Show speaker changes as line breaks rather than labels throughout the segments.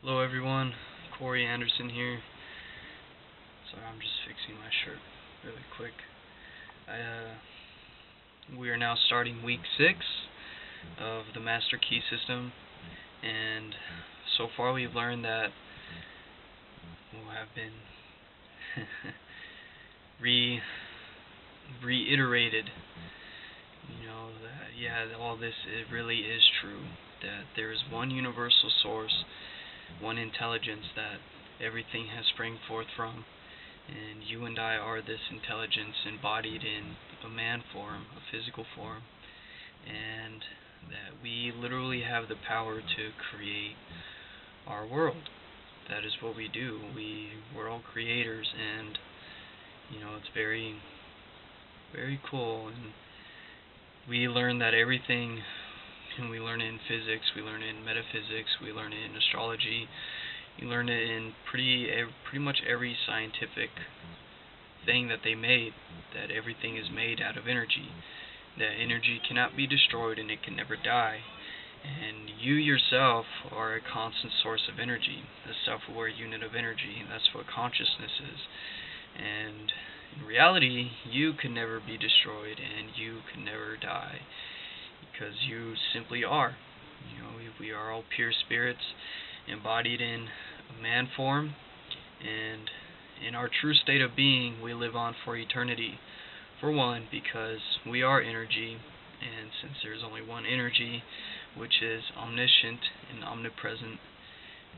Hello everyone, Corey Anderson here. Sorry, I'm just fixing my shirt really quick. We are now starting week 6 of the Master Key system, and so far we've learned that we'll have been reiterated, that all this it really is true, that there is one universal source, one intelligence that everything has sprang forth from, and you and I are this intelligence embodied in a man form, a physical form, and that we literally have the power to create our world. That is what we do. We're all creators, and it's very, very cool. And we learn that everything, and we learn it in physics, we learn it in metaphysics, we learn it in astrology, you learn it in pretty much every scientific thing that they made, that everything is made out of energy, that energy cannot be destroyed and it can never die. And you yourself are a constant source of energy, a self-aware unit of energy, and that's what consciousness is. And in reality, you can never be destroyed and you can never die, because you simply are. We are all pure spirits embodied in a man form, and in our true state of being we live on for eternity. For one, because we are energy, and since there's only one energy, which is omniscient and omnipresent,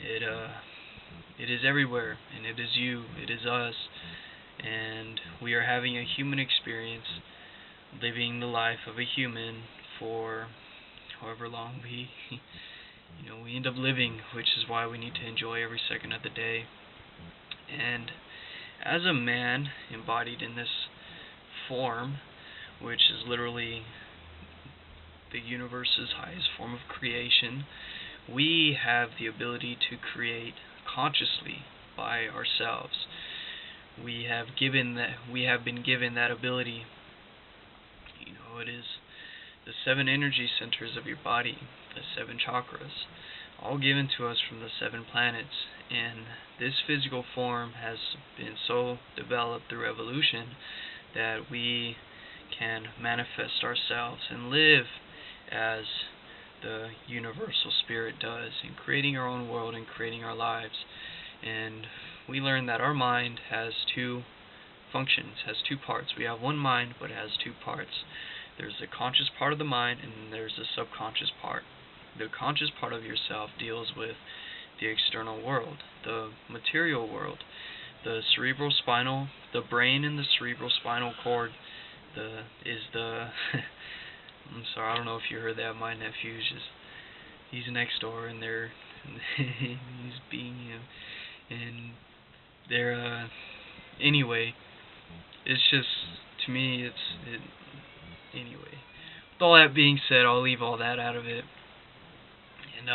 it is everywhere, and it is you, it is us, and we are having a human experience, living the life of a human for however long we end up living, which is why we need to enjoy every second of the day. And as a man embodied in this form, which is literally the universe's highest form of creation, we have the ability to create consciously by ourselves. We have been given that ability. It is the 7 energy centers of your body, the 7 chakras, all given to us from the 7 planets, and this physical form has been so developed through evolution that we can manifest ourselves and live as the universal spirit does, in creating our own world and creating our lives. And we learn that our mind has 2 functions, has 2 parts. We have one mind, but it has 2 parts. There's the conscious part of the mind, and then there's the subconscious part. The conscious part of yourself deals with the external world, the material world, the cerebral spinal, the brain and the cerebral spinal cord. I'm sorry, I don't know if you heard that. My nephew's he's next door, and he's being him, and they're anyway. It's just, to me, anyway. With all that being said, I'll leave all that out of it. And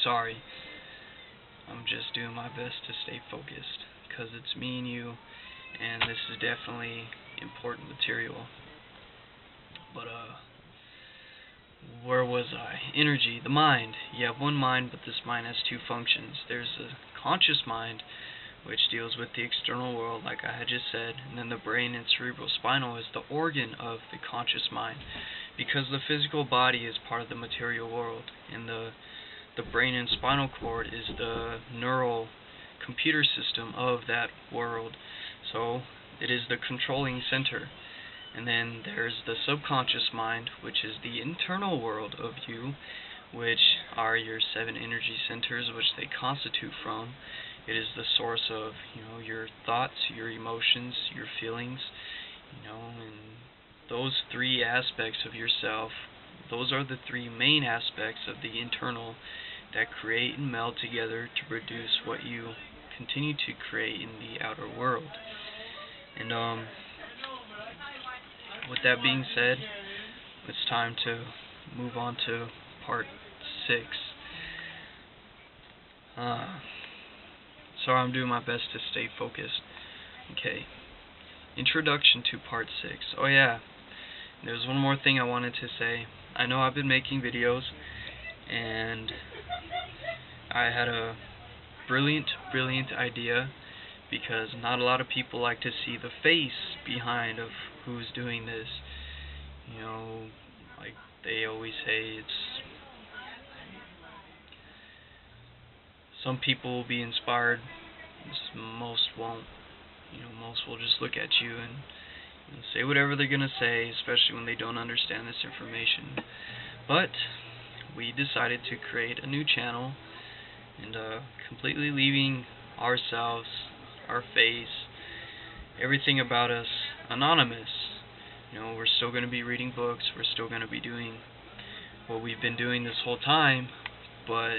sorry, I'm just doing my best to stay focused, because it's me and you, and this is definitely important material. But where was I? Energy, the mind. You have one mind, but this mind has 2 functions. There's the conscious mind, which deals with the external world, like I had just said, and then the brain and cerebral spinal is the organ of the conscious mind, because the physical body is part of the material world, and the brain and spinal cord is the neural computer system of that world. So it is the controlling center. And then there's the subconscious mind, which is the internal world of you, which are your 7 energy centers, which they constitute from. It is the source of, your thoughts, your emotions, your feelings, and those 3 aspects of yourself, those are the 3 main aspects of the internal that create and meld together to produce what you continue to create in the outer world. And with that being said, it's time to move on to part 6. Sorry, I'm doing my best to stay focused. Okay. Introduction to part 6. Oh yeah, there's one more thing I wanted to say. I know I've been making videos, and I had a brilliant idea, because not a lot of people like to see the face behind of who's doing this. You know, like they always say, some people will be inspired, most won't. Most will just look at you and say whatever they're gonna say, especially when they don't understand this information. But we decided to create a new channel, and completely leaving ourselves, our face, everything about us anonymous. We're still going to be reading books, we're still going to be doing what we've been doing this whole time, but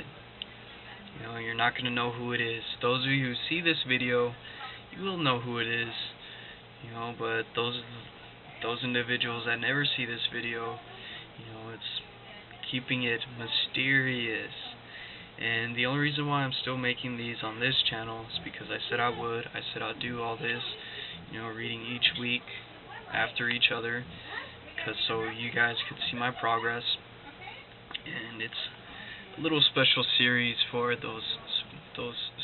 you're not going to know who it is. Those of you who see this video, you will know who it is, but those individuals that never see this video, it's keeping it mysterious. And the only reason why I'm still making these on this channel is because I said I would. I said I'd do all this, reading each week after each other, so you guys could see my progress. And it's a little special series for those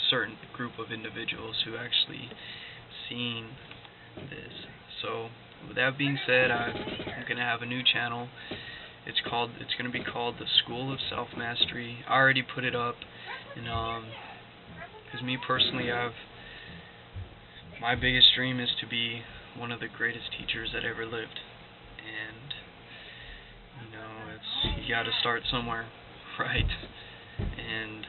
certain group of individuals who actually seen this. So with that being said, I'm gonna have a new channel. It's going to be called the School of Self-Mastery. I already put it up, and because me personally, my biggest dream is to be one of the greatest teachers that ever lived. And you got to start somewhere, right? And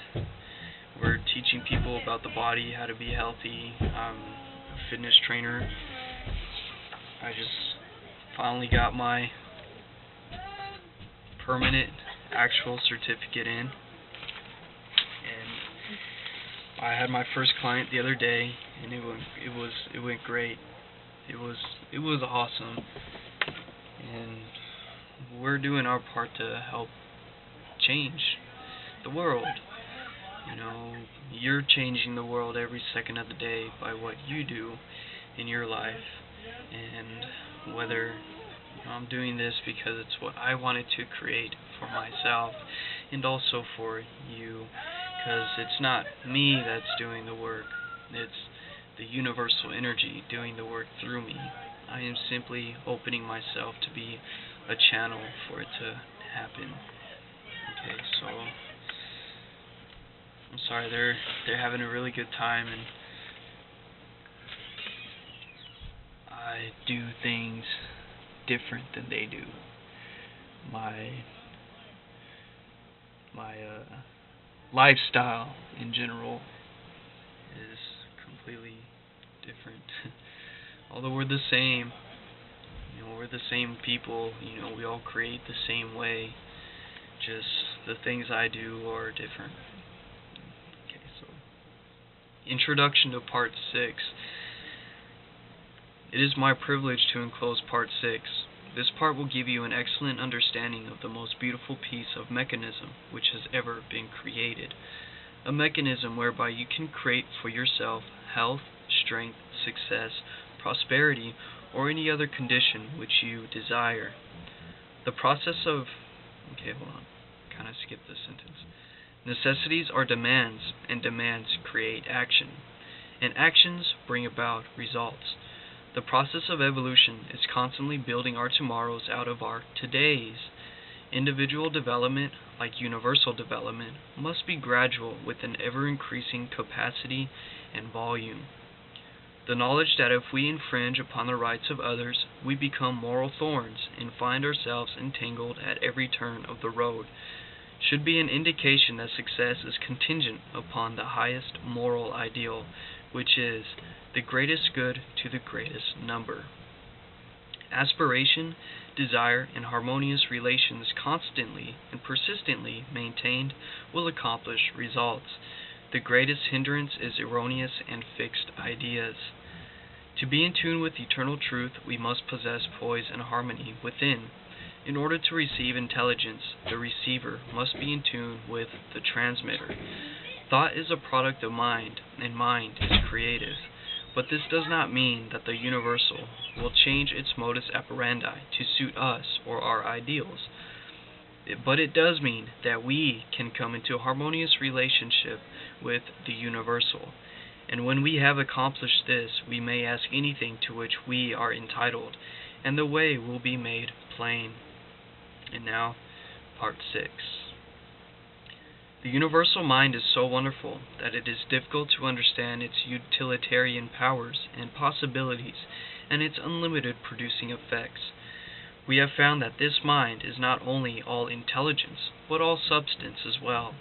we're teaching people about the body, how to be healthy. I'm a fitness trainer. I just finally got my permanent actual certificate in, and I had my first client the other day, and it went great. It was awesome, and we're doing our part to help change the world. You're changing the world every second of the day by what you do in your life, and whether I'm doing this because it's what I wanted to create for myself and also for you, because it's not me that's doing the work, it's the universal energy doing the work through me. I am simply opening myself to be a channel for it to happen. Okay, so I'm sorry, they're having a really good time, and I do things different than they do. My lifestyle in general is completely different. Although we're the same, we're the same people, we all create the same way, just the things I do are different. Okay, so introduction to part 6. It is my privilege to enclose part 6. This part will give you an excellent understanding of the most beautiful piece of mechanism which has ever been created. A mechanism whereby you can create for yourself health, strength, success, prosperity, or any other condition which you desire. The process of... Okay, hold on. Kind of skipped this sentence. Necessities are demands, and demands create action, and actions bring about results. The process of evolution is constantly building our tomorrows out of our todays. Individual development, like universal development, must be gradual with an ever-increasing capacity and volume. The knowledge that if we infringe upon the rights of others, we become moral thorns and find ourselves entangled at every turn of the road, should be an indication that success is contingent upon the highest moral ideal, which is the greatest good to the greatest number. Aspiration, desire, and harmonious relations constantly and persistently maintained will accomplish results. The greatest hindrance is erroneous and fixed ideas. To be in tune with eternal truth, we must possess poise and harmony within. In order to receive intelligence, the receiver must be in tune with the transmitter. Thought is a product of mind, and mind is creative. But this does not mean that the universal will change its modus operandi to suit us or our ideals. But it does mean that we can come into a harmonious relationship with the universal. And when we have accomplished this, we may ask anything to which we are entitled, and the way will be made plain. And now, Part 6. The universal mind is so wonderful that it is difficult to understand its utilitarian powers and possibilities and its unlimited producing effects. We have found that this mind is not only all intelligence, but all substance as well.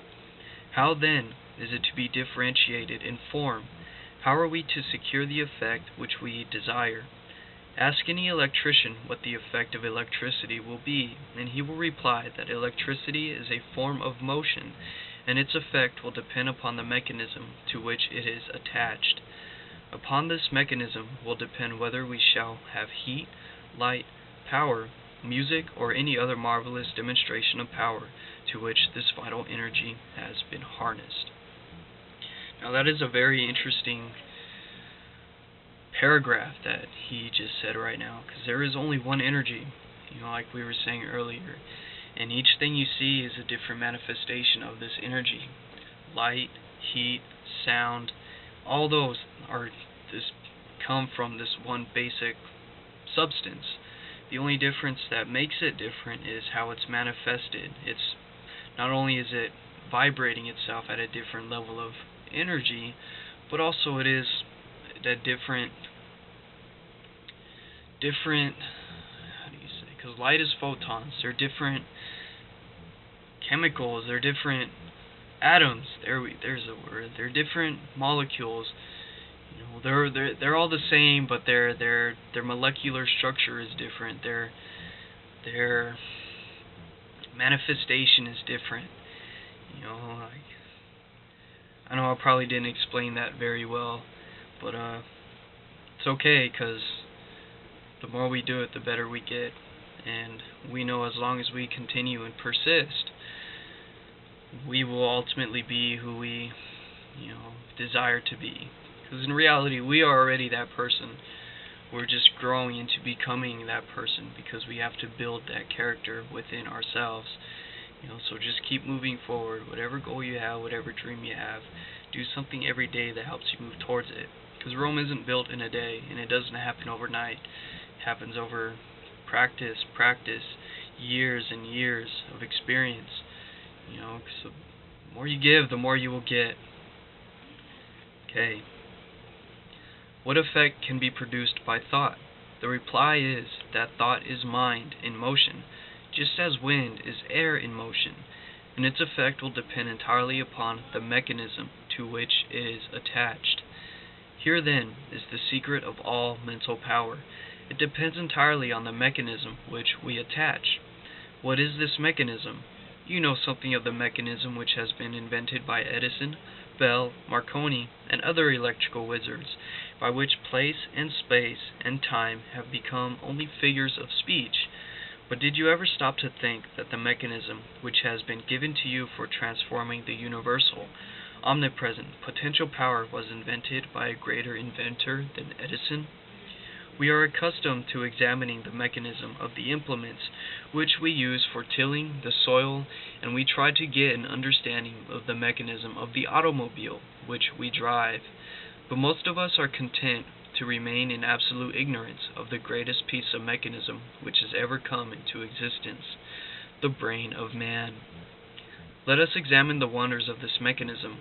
How then is it to be differentiated in form? How are we to secure the effect which we desire? Ask any electrician what the effect of electricity will be, and he will reply that electricity is a form of motion, and its effect will depend upon the mechanism to which it is attached. Upon this mechanism will depend whether we shall have heat, light, power, music, or any other marvelous demonstration of power to which this vital energy has been harnessed. Now that is a very interesting paragraph that he just said right now, because there is only one energy, like we were saying earlier, and each thing you see is a different manifestation of this energy. Light, heat, sound, all those come from this one basic substance. The only difference that makes it different is how it's manifested. It's not only is it vibrating itself at a different level of energy, but also it is that different how do you say, because light is photons, they're different chemicals, they're different atoms, there's a word, they're different molecules. They're all the same, but their molecular structure is different. Their manifestation is different. I know I probably didn't explain that very well, but it's okay, because the more we do it, the better we get. And we know as long as we continue and persist, we will ultimately be who we desire to be. Because in reality, we are already that person. We're just growing into becoming that person, because we have to build that character within ourselves. So just keep moving forward. Whatever goal you have, whatever dream you have, do something every day that helps you move towards it. Because Rome isn't built in a day, and it doesn't happen overnight. It happens over practice, years and years of experience. So the more you give, the more you will get. Okay. What effect can be produced by thought? The reply is that thought is mind in motion, just as wind is air in motion, and its effect will depend entirely upon the mechanism to which it is attached. Here then is the secret of all mental power. It depends entirely on the mechanism which we attach. What is this mechanism? You know something of the mechanism which has been invented by Edison, Bell, Marconi, and other electrical wizards, by which place and space and time have become only figures of speech. But did you ever stop to think that the mechanism which has been given to you for transforming the universal, omnipresent, potential power was invented by a greater inventor than Edison? We are accustomed to examining the mechanism of the implements which we use for tilling the soil, and we try to get an understanding of the mechanism of the automobile which we drive. But most of us are content to remain in absolute ignorance of the greatest piece of mechanism which has ever come into existence, the brain of man. Let us examine the wonders of this mechanism.